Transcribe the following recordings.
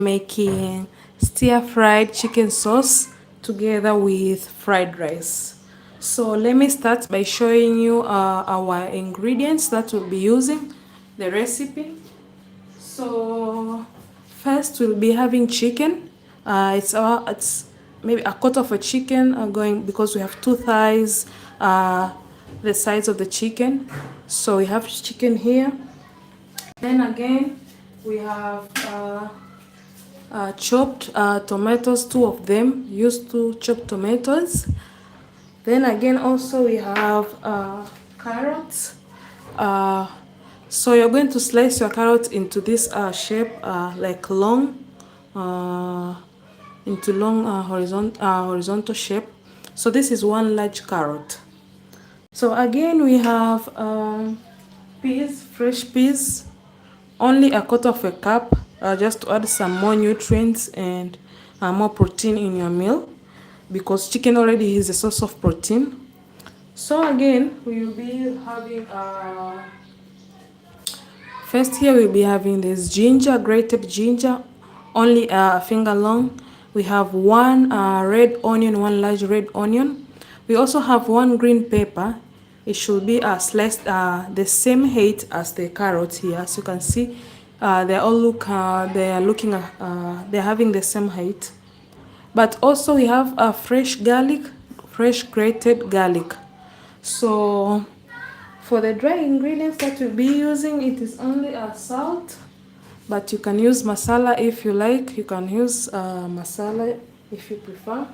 Making stir-fried chicken sauce together with fried rice. So let me start by showing you our ingredients that we'll be using, the recipe. So first we'll be having chicken. It's maybe a quarter of a chicken going because we have two thighs, the size of the chicken. So we have chicken here. Then again we have chopped tomatoes, two of them, used to chop tomatoes. Then again also we have carrots. So you're going to slice your carrot into this shape, like long, into long horizontal shape. So this is one large carrot. So again we have peas, fresh peas, only a quarter of a cup, just to add some more nutrients and more protein in your meal, because chicken already is a source of protein. So again we will be having first here we'll be having this ginger, grated ginger, only a finger long. We have one red onion, one large red onion. We also have one green pepper. It should be sliced the same height as the carrot here. As you can see, they all look they're having the same height. But also we have a fresh garlic, fresh grated garlic. So for the dry ingredients that we'll be using, it is only salt, but you can use masala if you like. You can use masala if you prefer.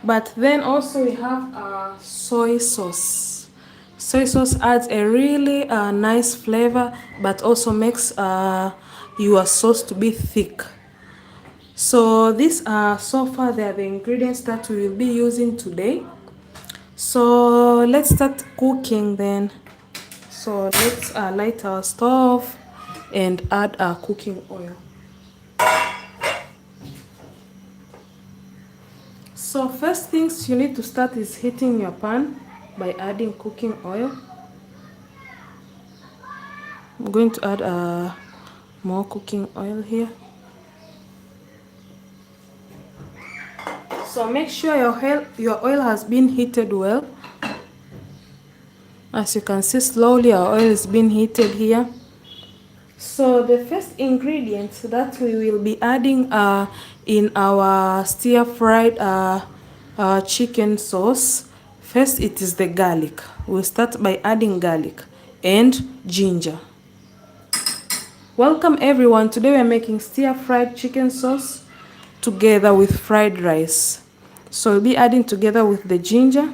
But then also we have soy sauce. Soy sauce adds a really nice flavor, but also makes your sauce to be thick. So these are so far they are the ingredients that we will be using today. So let's start cooking then. So let's light our stove and add our cooking oil. So first things you need to start is heating your pan by adding cooking oil. I'm going to add more cooking oil here. So make sure your oil has been heated well. As you can see, slowly our oil is being heated here. So the first ingredient that we will be adding in our stir-fried chicken sauce, first it is the garlic. We'll start by adding garlic and ginger. Welcome everyone. Today we are making stir-fried chicken sauce together with fried rice. So we'll be adding together with the ginger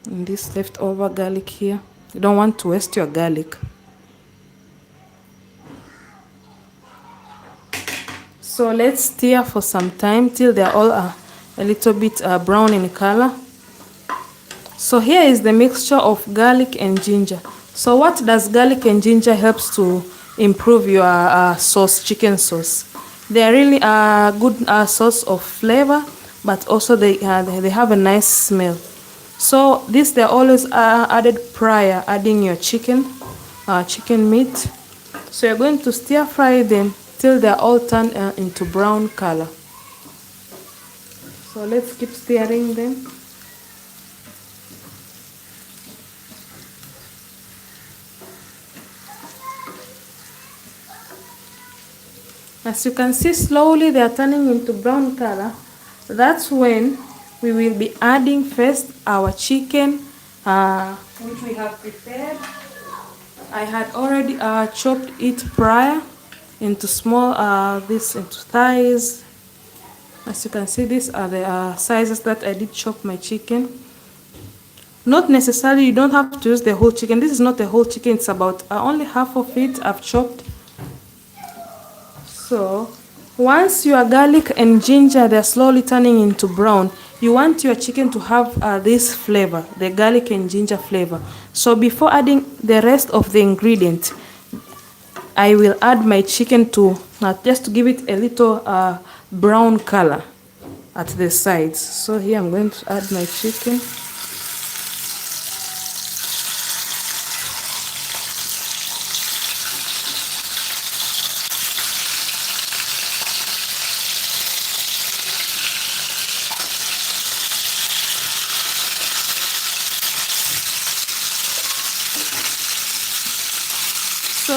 and this leftover garlic here. You don't want to waste your garlic. So let's stir for some time till they're all a little bit brown in color. So here is the mixture of garlic and ginger. So what does garlic and ginger helps to improve your sauce, chicken sauce? They are really a good source of flavor, but also they have a nice smell. So this they're always added prior adding your chicken meat. So you're going to stir fry them till they're all turned into brown color. So let's keep stirring them. As you can see, slowly they are turning into brown color. That's when we will be adding first our chicken, which we have prepared. I had already chopped it prior into small, into thighs. As you can see, these are the sizes that I did chop my chicken. Not necessarily, you don't have to use the whole chicken. This is not the whole chicken, it's about only half of it I've chopped. So once your garlic and ginger, they're slowly turning into brown, you want your chicken to have this flavor, the garlic and ginger flavor. So before adding the rest of the ingredient, I will add my chicken to just to give it a little brown color at the sides. So here I'm going to add my chicken.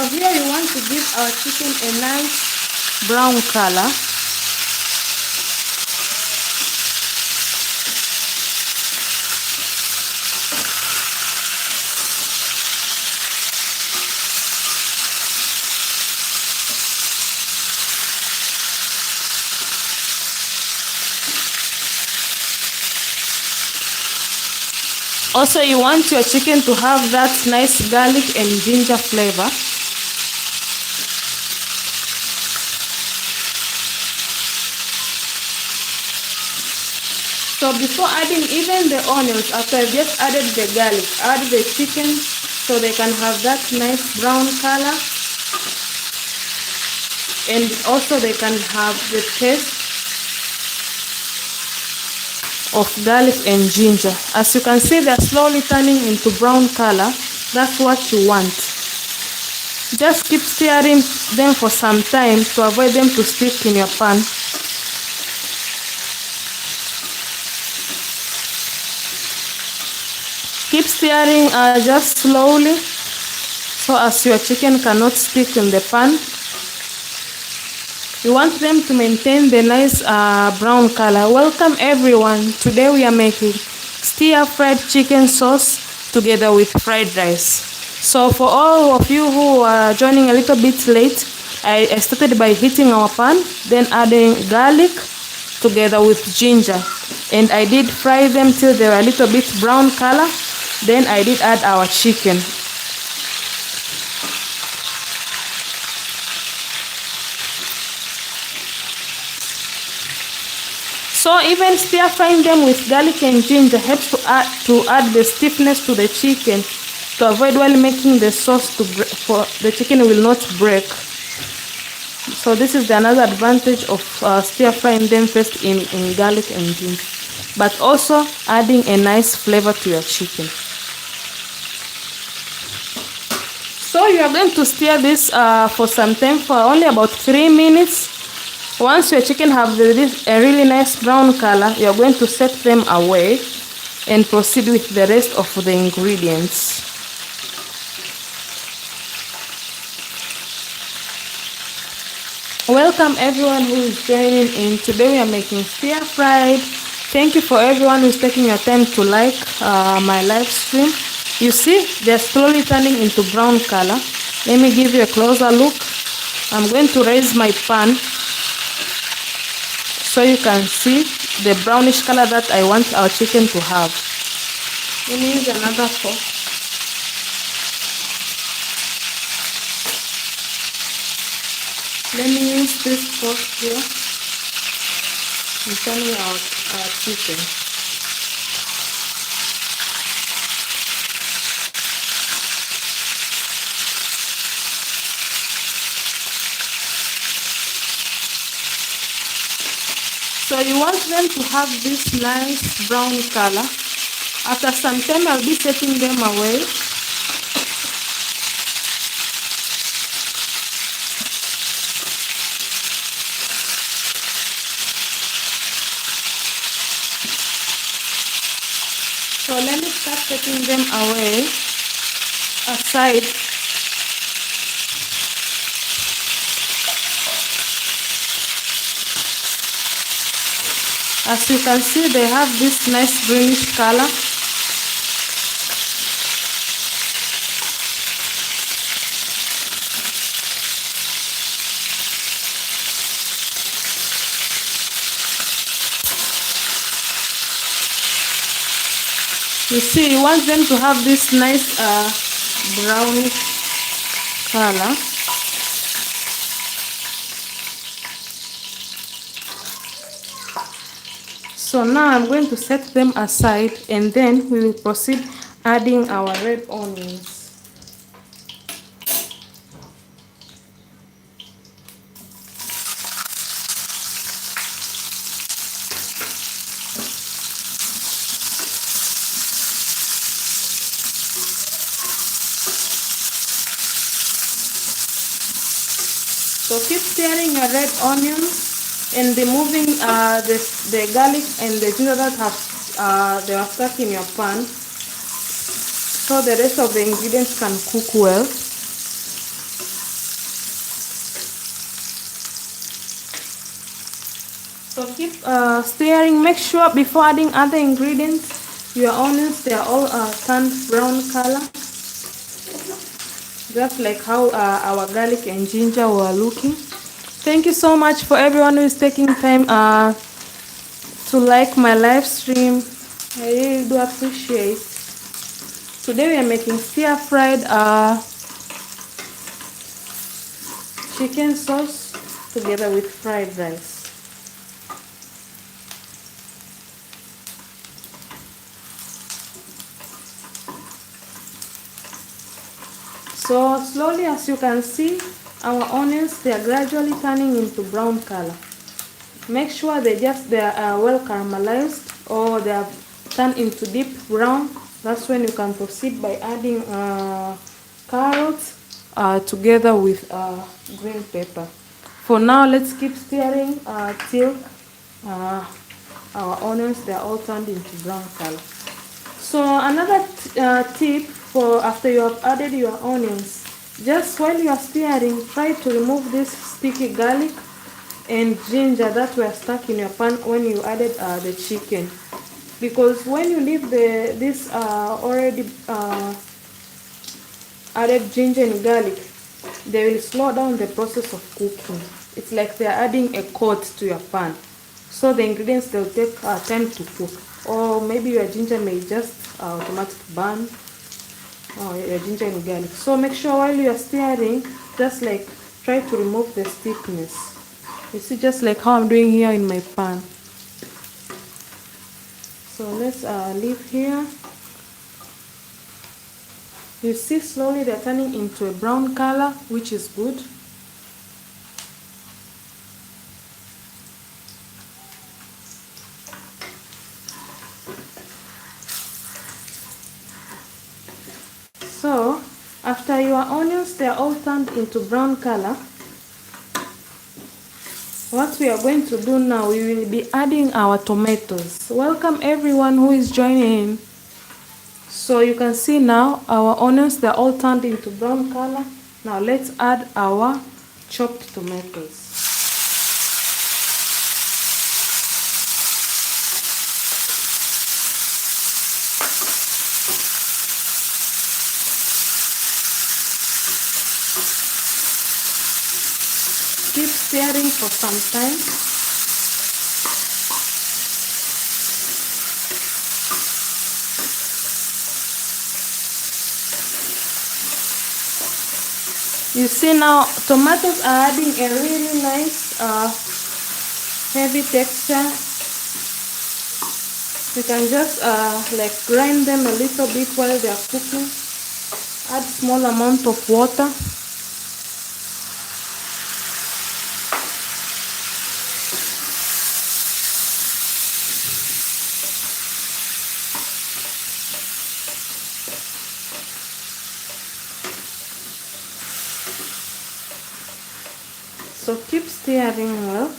here you want to give our chicken a nice brown color. Also, you want your chicken to have that nice garlic and ginger flavor. So before adding even the onions, after I've just added the garlic, add the chicken so they can have that nice brown color. And also they can have the taste of garlic and ginger. As you can see, they're slowly turning into brown color. That's what you want. Just keep stirring them for some time to avoid them to stick in your pan. Keep stirring just slowly so as your chicken cannot stick in the pan. You want them to maintain the nice brown color. Welcome everyone. Today we are making stir-fried chicken sauce together with fried rice. So for all of you who are joining a little bit late, I started by heating our pan, then adding garlic together with ginger. And I did fry them till they were a little bit brown color. Then I did add our chicken. So even stir frying them with garlic and ginger helps to add the stiffness to the chicken, to avoid while making the sauce for the chicken will not break. So this is another advantage of stir frying them first in garlic and ginger, but also adding a nice flavor to your chicken. So you are going to stir this for some time, for only about 3 minutes. Once your chicken have a really nice brown color, you are going to set them away and proceed with the rest of the ingredients. Welcome everyone who is joining in. Today we are making stir fried. Thank you for everyone who is taking your time to like my live stream. You see, they're slowly turning into brown color. Let me give you a closer look. I'm going to raise my pan so you can see the brownish color that I want our chicken to have. Let me use another fork. Let me use this fork here and turn out our chicken. So you want them to have this nice brown color. After some time, I'll be setting them away. So let me start taking them away aside. As you can see, they have this nice greenish color. You see, you want them to have this nice brownish color. So now I'm going to set them aside, and then we will proceed adding our red onions. So keep stirring your red onions and removing the garlic and the ginger that have they are stuck in your pan, so the rest of the ingredients can cook well. So keep stirring. Make sure before adding other ingredients, your onions, they are all turned brown color, just like how our garlic and ginger were looking. Thank you so much for everyone who is taking time to like my live stream. I really do appreciate. Today we are making stir fried chicken sauce together with fried rice. So slowly, as you can see, our onions, they are gradually turning into brown color. Make sure they are well caramelized, or they have turned into deep brown. That's when you can proceed by adding carrots together with green pepper. For now, let's keep stirring till our onions, they are all turned into brown color. So another tip for after you have added your onions, just while you are stirring, try to remove this sticky garlic and ginger that were stuck in your pan when you added the chicken, because when you leave this already added ginger and garlic, they will slow down the process of cooking. It's like they are adding a coat to your pan, so the ingredients, they'll take time to cook. Or maybe your ginger may just automatically burn, or your ginger and garlic. So make sure while you are stirring, just like try to remove the stiffness. You see, just like how I'm doing here in my pan. So let's leave here. You see, slowly they're turning into a brown color, which is good. So after your onions, they're all turned into brown color, what we are going to do now, we will be adding our tomatoes. Welcome everyone who is joining. So you can see now our onions, they're all turned into brown color. Now let's add our chopped tomatoes. Keep stirring for some time. You see now tomatoes are adding a really nice heavy texture. You can just like grind them a little bit while they are cooking. Add small amount of water. So keep stirring well.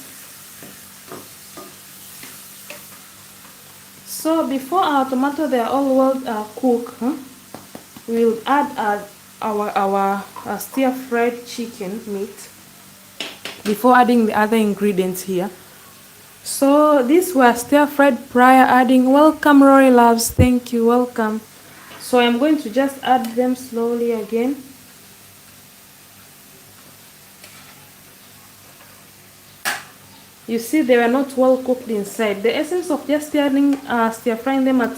So before our tomato, they are all well cooked, we'll add our stir fried chicken meat before adding the other ingredients here. So these were stir fried prior adding. Welcome Rory Loves, thank you, welcome. So I'm going to just add them slowly again. You see, they were not well cooked inside. The essence of just stir frying them at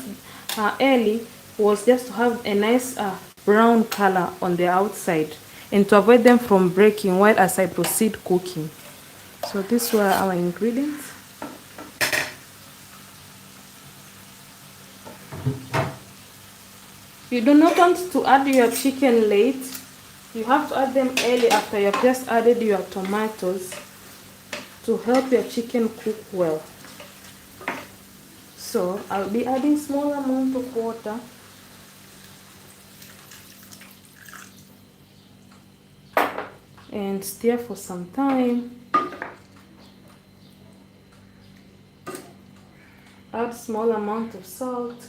early was just to have a nice brown color on the outside and to avoid them from breaking while as I proceed cooking. So these were our ingredients. You do not want to add your chicken late. You have to add them early after you have just added your tomatoes, to help your chicken cook well. So I'll be adding small amount of water. And stir for some time. Add small amount of salt.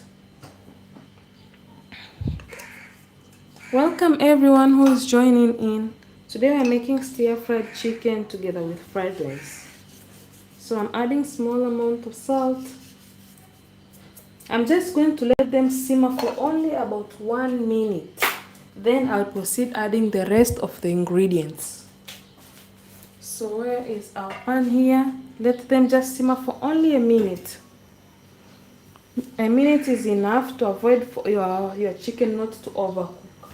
Welcome everyone who is joining in. Today we are making stir fried chicken together with fried rice. So So I'm adding small amount of salt. I'm just going to let them simmer for only about 1 minute. Then I'll proceed adding the rest of the ingredients. So where is our pan here? Let them just simmer for only a minute. A minute is enough to avoid for your chicken not to overcook.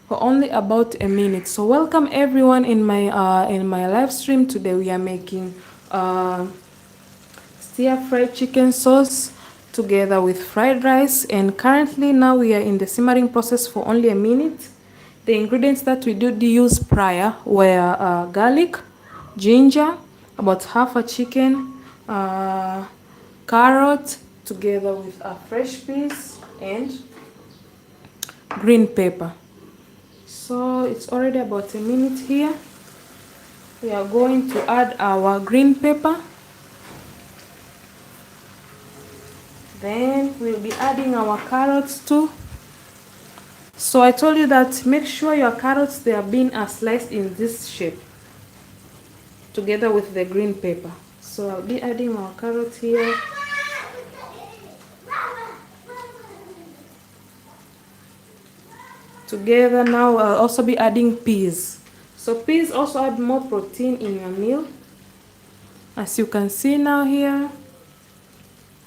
For only about a minute. So welcome everyone in my live stream. Today we are making stir-fried chicken sauce together with fried rice, and currently now we are in the simmering process for only a minute. The ingredients that we did use prior were garlic, ginger, about half a chicken, carrot together with fresh peas and green pepper. So it's already about a minute here. We are going to add our green pepper. Then we'll be adding our carrots too. So I told you that make sure your carrots, they are being sliced in this shape together with the green pepper. So I'll be adding our carrots here. Together now I'll also be adding peas. So peas also add more protein in your meal. As you can see now here,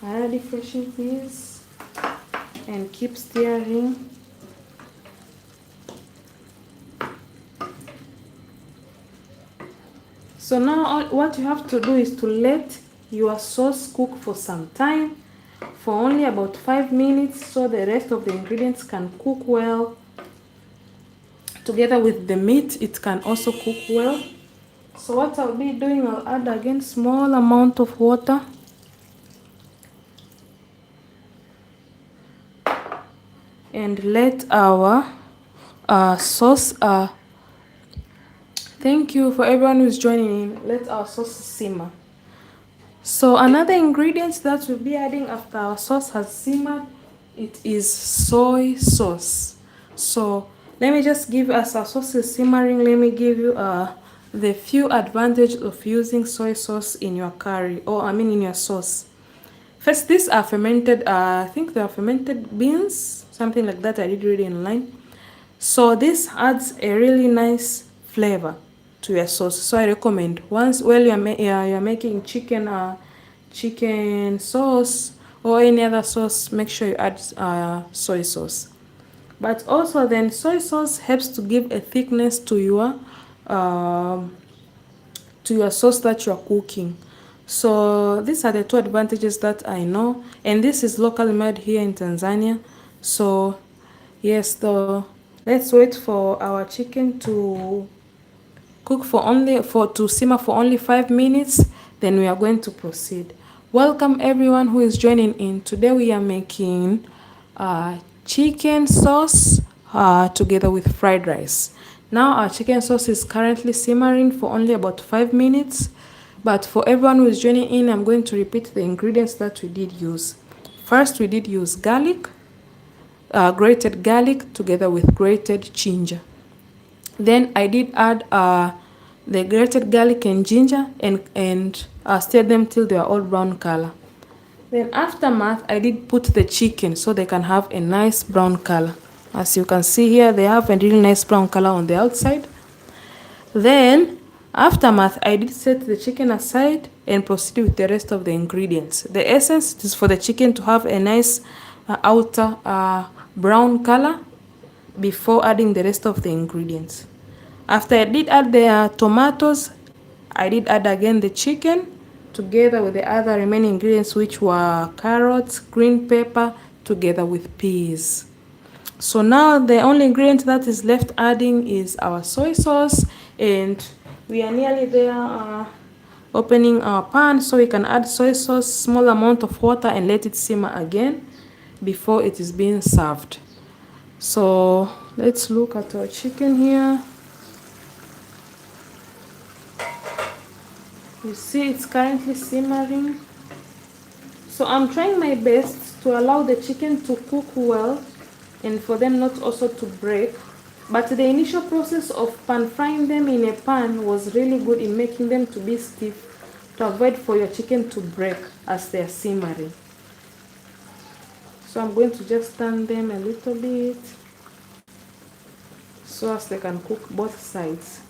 I add refreshing peas and keep stirring. So now what you have to do is to let your sauce cook for some time, for only about 5 minutes, so the rest of the ingredients can cook well. Together with the meat, it can also cook well. So what I'll be doing, I'll add again small amount of water. And let our sauce, thank you for everyone who's joining in. Let our sauce simmer. So another ingredient that we'll be adding after our sauce has simmered, it is soy sauce. So let me just give, as our sauce is simmering, let me give you the few advantages of using soy sauce in your curry, or I mean in your sauce. First, these are fermented, I think they are fermented beans, something like that. I did read it online. So this adds a really nice flavor to your sauce. So I recommend once while you're making chicken sauce or any other sauce, make sure you add soy sauce. But also then soy sauce helps to give a thickness to your sauce that you're cooking. So these are the two advantages that I know, and this is locally made here in Tanzania. So yes, let's wait for our chicken to cook to simmer for only 5 minutes. Then we are going to proceed. Welcome everyone who is joining in. Today we are making chicken sauce together with fried rice. Now our chicken sauce is currently simmering for only about 5 minutes. But for everyone who is joining in, I'm going to repeat the ingredients that we did use. First, we did use garlic, grated garlic together with grated ginger. Then I did add the grated garlic and ginger and stir them till they are all brown color. Then aftermath, I did put the chicken so they can have a nice brown color. As you can see here, they have a really nice brown color on the outside. Then aftermath, I did set the chicken aside and proceed with the rest of the ingredients. The essence is for the chicken to have a nice outer brown color before adding the rest of the ingredients. After I did add the tomatoes, I did add again the chicken together with the other remaining ingredients, which were carrots, green pepper, together with peas. So now the only ingredient that is left adding is our soy sauce, and we are nearly there opening our pan so we can add soy sauce, small amount of water, and let it simmer again before it is being served. So let's look at our chicken here. You see it's currently simmering. So I'm trying my best to allow the chicken to cook well and for them not also to break. But the initial process of pan frying them in a pan was really good in making them to be stiff to avoid for your chicken to break as they are simmering. So I'm going to just turn them a little bit so as they can cook both sides.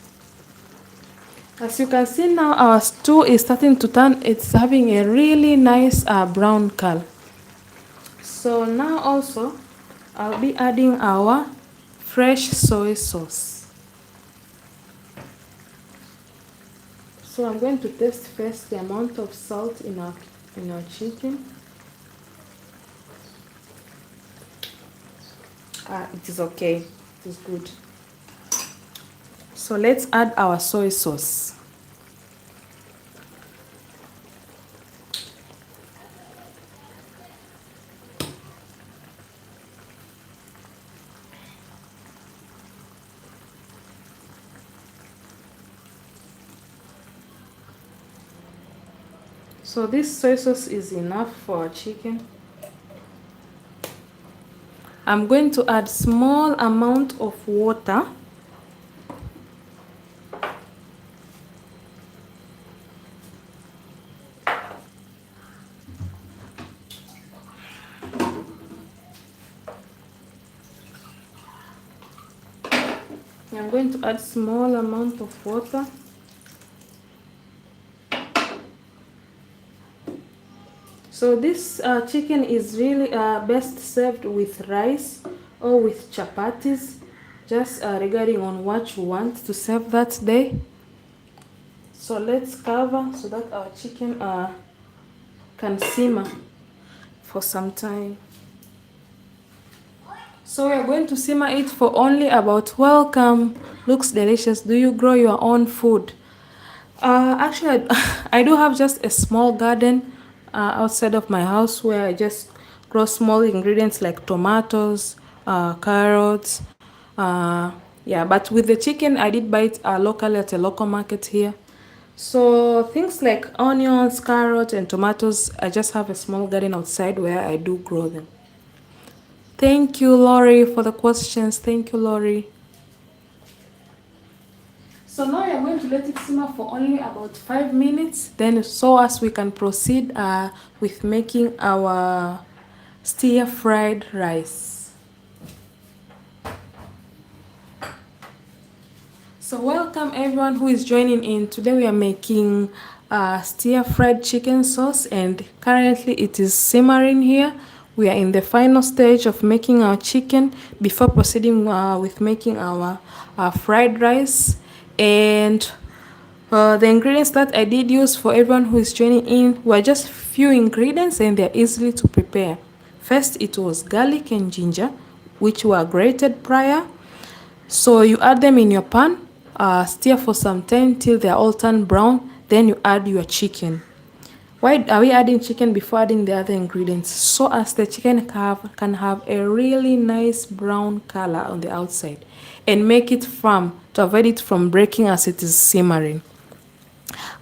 As you can see now, our stew is starting to turn. It's having a really nice brown color. So now also I'll be adding our fresh soy sauce. So I'm going to test first the amount of salt in our chicken. It is okay. It is good. So let's add our soy sauce. So this soy sauce is enough for our chicken. I'm going to add small amount of water. I'm going to add small amount of water. So this chicken is really best served with rice or with chapatis, just regarding on what you want to serve that day. So let's cover so that our chicken can simmer for some time. So we're going to simmer it for only about, welcome, looks delicious. Do you grow your own food? Actually, I do have just a small garden outside of my house where I just grow small ingredients like tomatoes, carrots. Yeah, but with the chicken, I did buy it locally at a local market here. So things like onions, carrots, and tomatoes, I just have a small garden outside where I do grow them. Thank you, Lori, for the questions. Thank you, Lori. So now we are going to let it simmer for only about 5 minutes. Then so as we can proceed with making our stir-fried rice. So welcome everyone who is joining in. Today we are making stir-fried chicken sauce, and currently it is simmering here. We are in the final stage of making our chicken before proceeding with making our fried rice. And the ingredients that I did use for everyone who is joining in were just few ingredients, and they're easily to prepare. First, it was garlic and ginger, which were grated prior. So you add them in your pan, stir for some time till they are all turned brown. Then you add your chicken. Why are we adding chicken before adding the other ingredients? So as the chicken can have a really nice brown color on the outside and make it firm to avoid it from breaking as it is simmering.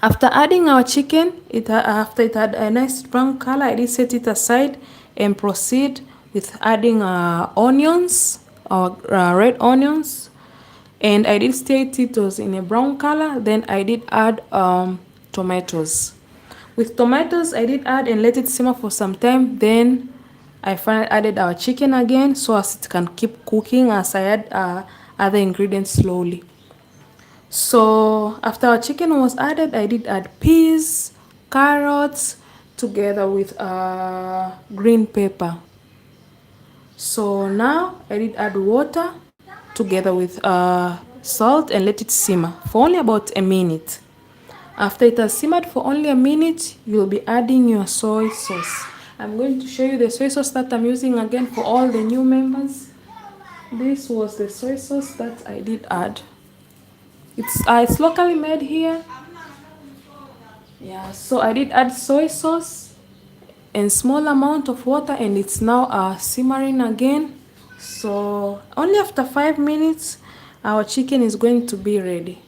After adding our chicken, after it had a nice brown color, I did set it aside and proceed with adding onions, red onions, and I did state it was in a brown color. Then I did add tomatoes. With tomatoes, I did add and let it simmer for some time. Then I finally added our chicken again so as it can keep cooking as I add other ingredients slowly. So after our chicken was added, I did add peas, carrots, together with green pepper. So now I did add water together with salt and let it simmer for only about a minute. After it has simmered for only a minute, you'll be adding your soy sauce. I'm going to show you the soy sauce that I'm using again for all the new members. This was the soy sauce that I did add. It's locally made here. Yeah, so I did add soy sauce and small amount of water, and it's now simmering again. So only after 5 minutes, our chicken is going to be ready.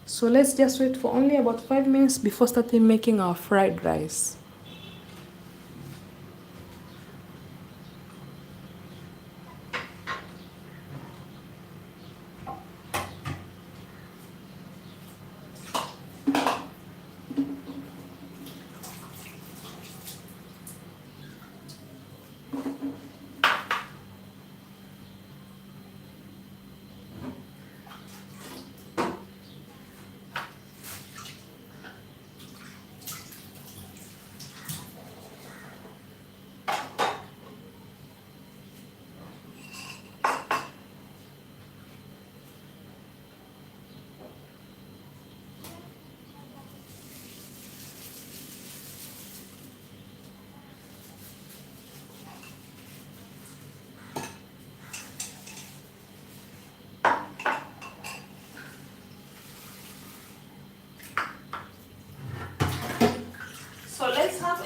So let's just wait for only about 5 minutes before starting making our fried rice.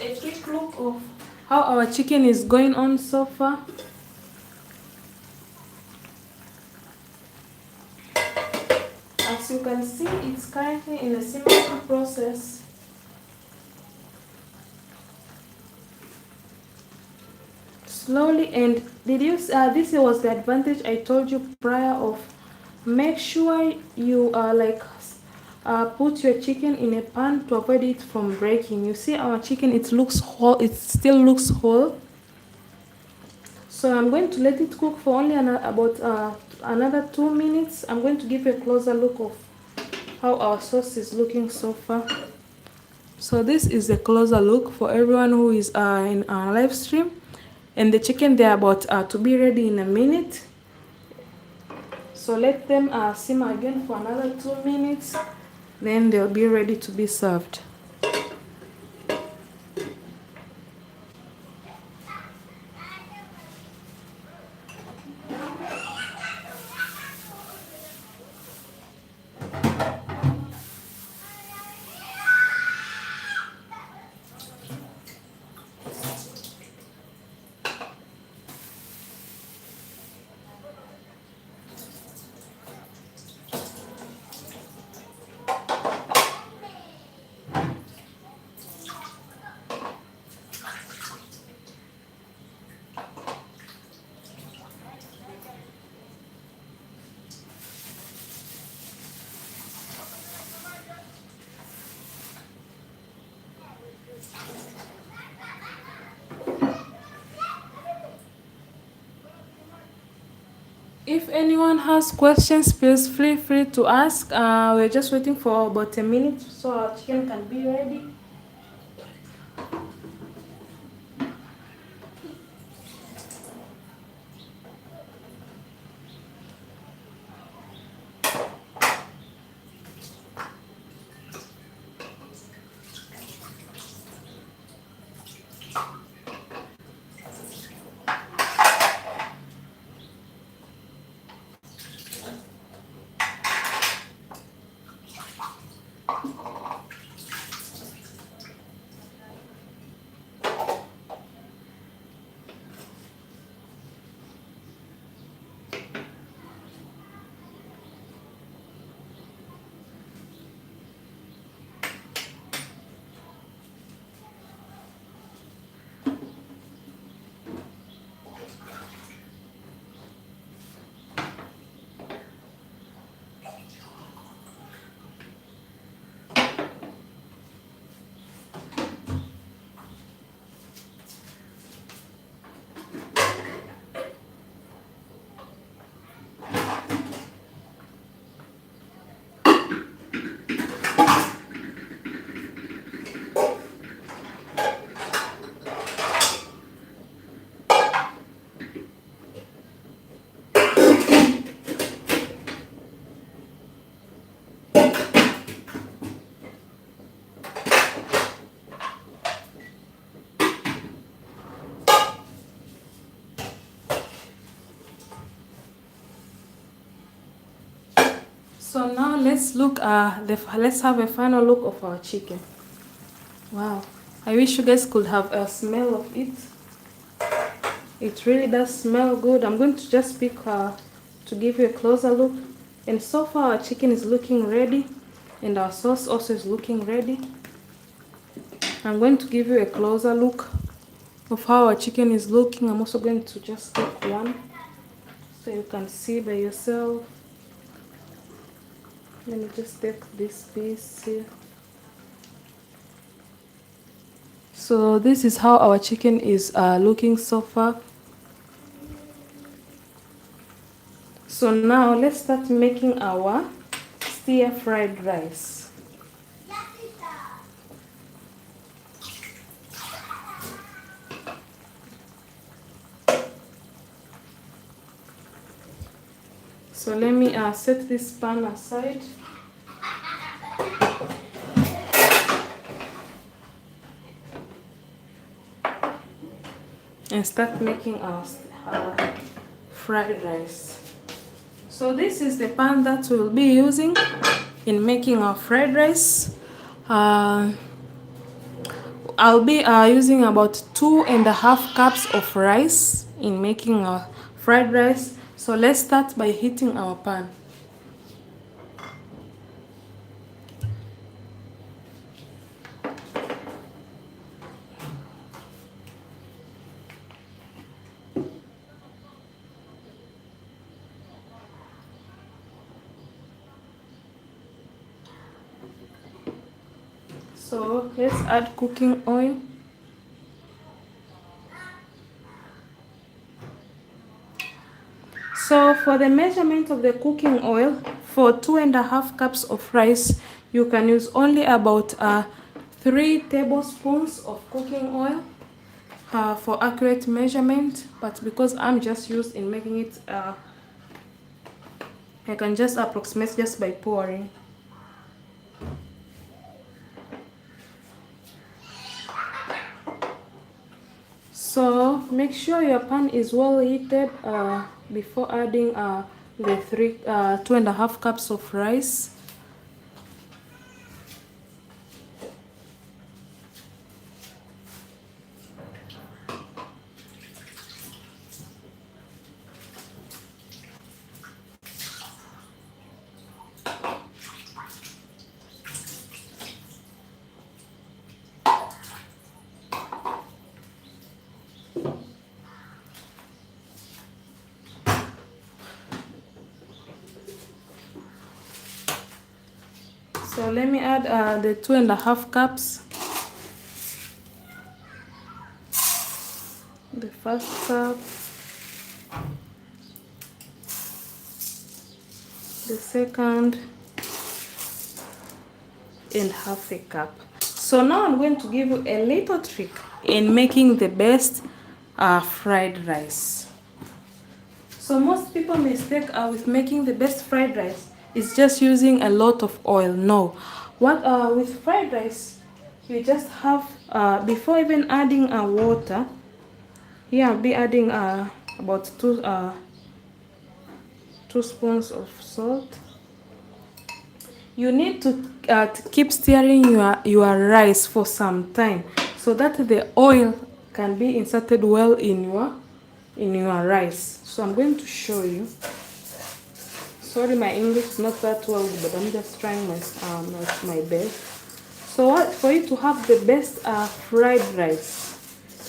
a quick look of how our chicken is going on so far. As you can see, it's currently in a simmering process. Slowly. And did you this was the advantage I told you prior of, make sure you put your chicken in a pan to avoid it from breaking. You see our chicken, it looks whole, it still looks whole. So I'm going to let it cook for only about another 2 minutes. I'm going to give you a closer look of how our sauce is looking so far. So this is a closer look for everyone who is in our live stream. And the chicken, they're about to be ready in a minute. So let them simmer again for another 2 minutes. Then they'll be ready to be served. If anyone has questions, please feel free to ask. We're just waiting for about a minute so our chicken can be ready. So now let's look let's have a final look of our chicken. Wow, I wish you guys could have a smell of it. It really does smell good. I'm going to just pick to give you a closer look. And so far our chicken is looking ready, and our sauce also is looking ready. I'm going to give you a closer look of how our chicken is looking. I'm also going to just take one so you can see by yourself. Let me just take this piece here. So this is how our chicken is looking so far. So now let's start making our stir fried rice. So let me set this pan aside. And start making our fried rice. So this is the pan that we'll be using in making our fried rice. I'll be using about 2.5 cups of rice in making our fried rice. So let's start by heating our pan. So let's add cooking oil. So for the measurement of the cooking oil, for 2.5 cups of rice, you can use only about 3 tablespoons of cooking oil for accurate measurement. But because I'm just used in making it, I can just approximate just by pouring. So make sure your pan is well heated before adding the 2.5 cups of rice. So let me add the 2.5 cups. The first cup, the second, and half a cup. So now I'm going to give you a little trick in making the best fried rice. So most people mistake with making the best fried rice is just using a lot of oil. No, what with fried rice, you just have before even adding water. Here I'll be adding about 2 spoons of salt. You need to keep stirring your rice for some time so that the oil can be inserted well in your rice. So I'm going to show you. Sorry, my English is not that well, but I'm just trying my best. So for you to have the best fried rice,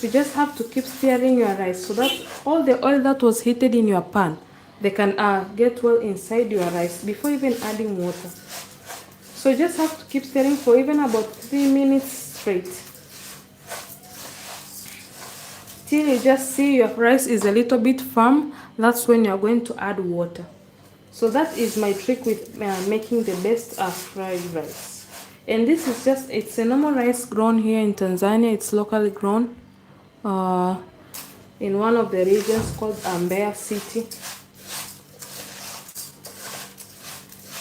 you just have to keep stirring your rice so that all the oil that was heated in your pan, they can get well inside your rice before even adding water. So you just have to keep stirring for even about 3 minutes straight, till you just see your rice is a little bit firm. That's when you're going to add water. So that is my trick with making the best fried rice. And this is it's a normal rice grown here in Tanzania. It's locally grown in one of the regions called Mbeya City.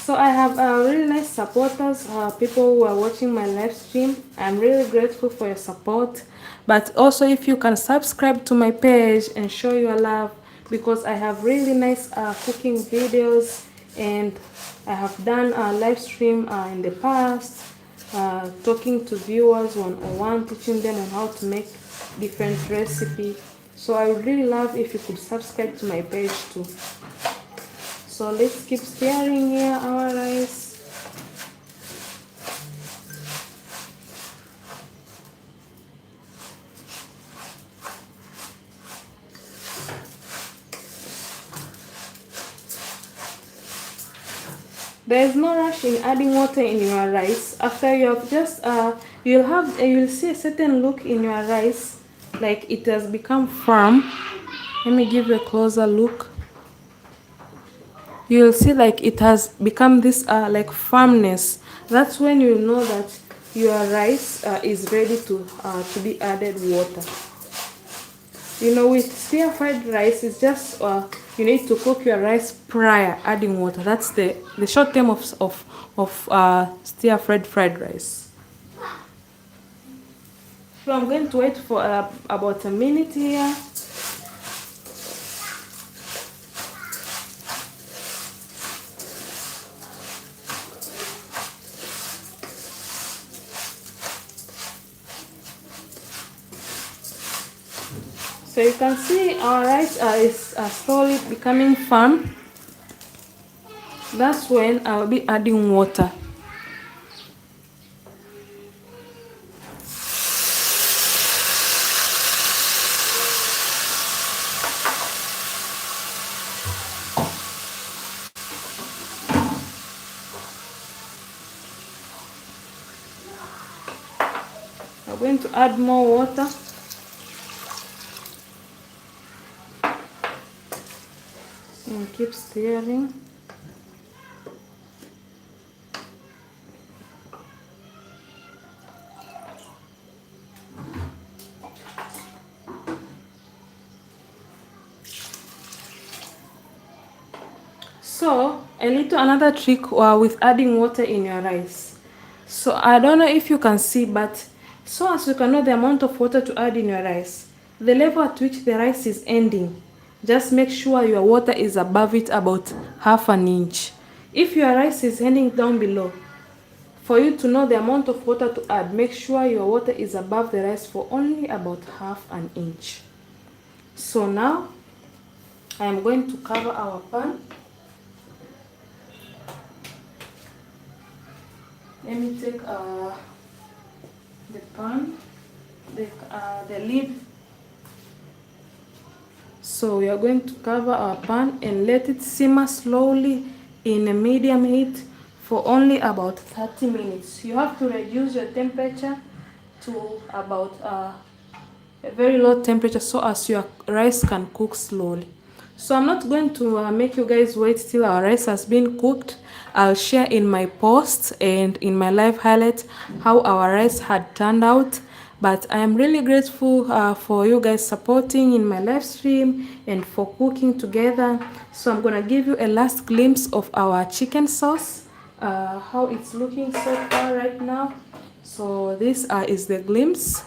So I have really nice supporters, people who are watching my live stream. I'm really grateful for your support. But also if you can subscribe to my page and show your love, because I have really nice cooking videos, and I have done a live stream in the past, talking to viewers one-on-one, teaching them on how to make different recipes. So I would really love if you could subscribe to my page too. So let's keep stirring here our rice. There is no rush in adding water in your rice. After you have just you'll see a certain look in your rice, like it has become firm. Let me give you a closer look. You'll see like it has become this like firmness. That's when you know that your rice is ready to be added water. You know, with stir fried rice, it's just you need to cook your rice prior adding water. That's the short term of stir fried rice. So I'm going to wait for about a minute here. So you can see our rice is slowly becoming firm. That's when I'll be adding water. I'm going to add more water. And keep stirring. So another trick with adding water in your rice. So I don't know if you can see, but so as you can know the amount of water to add in your rice, the level at which the rice is ending, just make sure your water is above it about half an inch. If your rice is ending down below, for you to know the amount of water to add, make sure your water is above the rice for only about half an inch. So now I am going to cover our pan. Let me take the pan, the lid. So we are going to cover our pan and let it simmer slowly in a medium heat for only about 30 minutes. You have to reduce your temperature to about a very low temperature so as your rice can cook slowly. So I'm not going to make you guys wait till our rice has been cooked. I'll share in my post and in my live highlight how our rice had turned out. But I am really grateful for you guys supporting in my live stream and for cooking together. So I'm gonna give you a last glimpse of our chicken sauce, how it's looking so far right now. So this is the glimpse.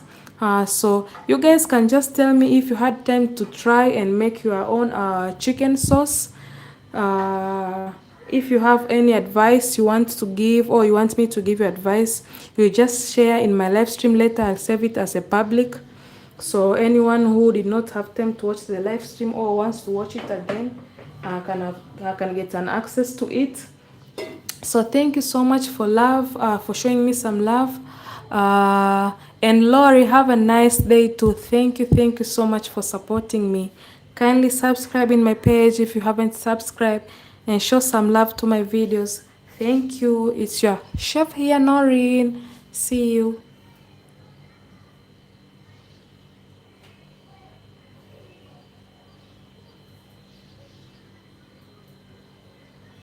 So you guys can just tell me if you had time to try and make your own chicken sauce. If you have any advice you want to give or you want me to give you advice, you just share in my live stream later. I'll save it as a public. So anyone who did not have time to watch the live stream or wants to watch it again can get an access to it. So thank you so much for for showing me some love. And Lori, have a nice day too. Thank you so much for supporting me. Kindly subscribe in my page if you haven't subscribed and show some love to my videos. Thank you. It's your chef here, Noreen. See you.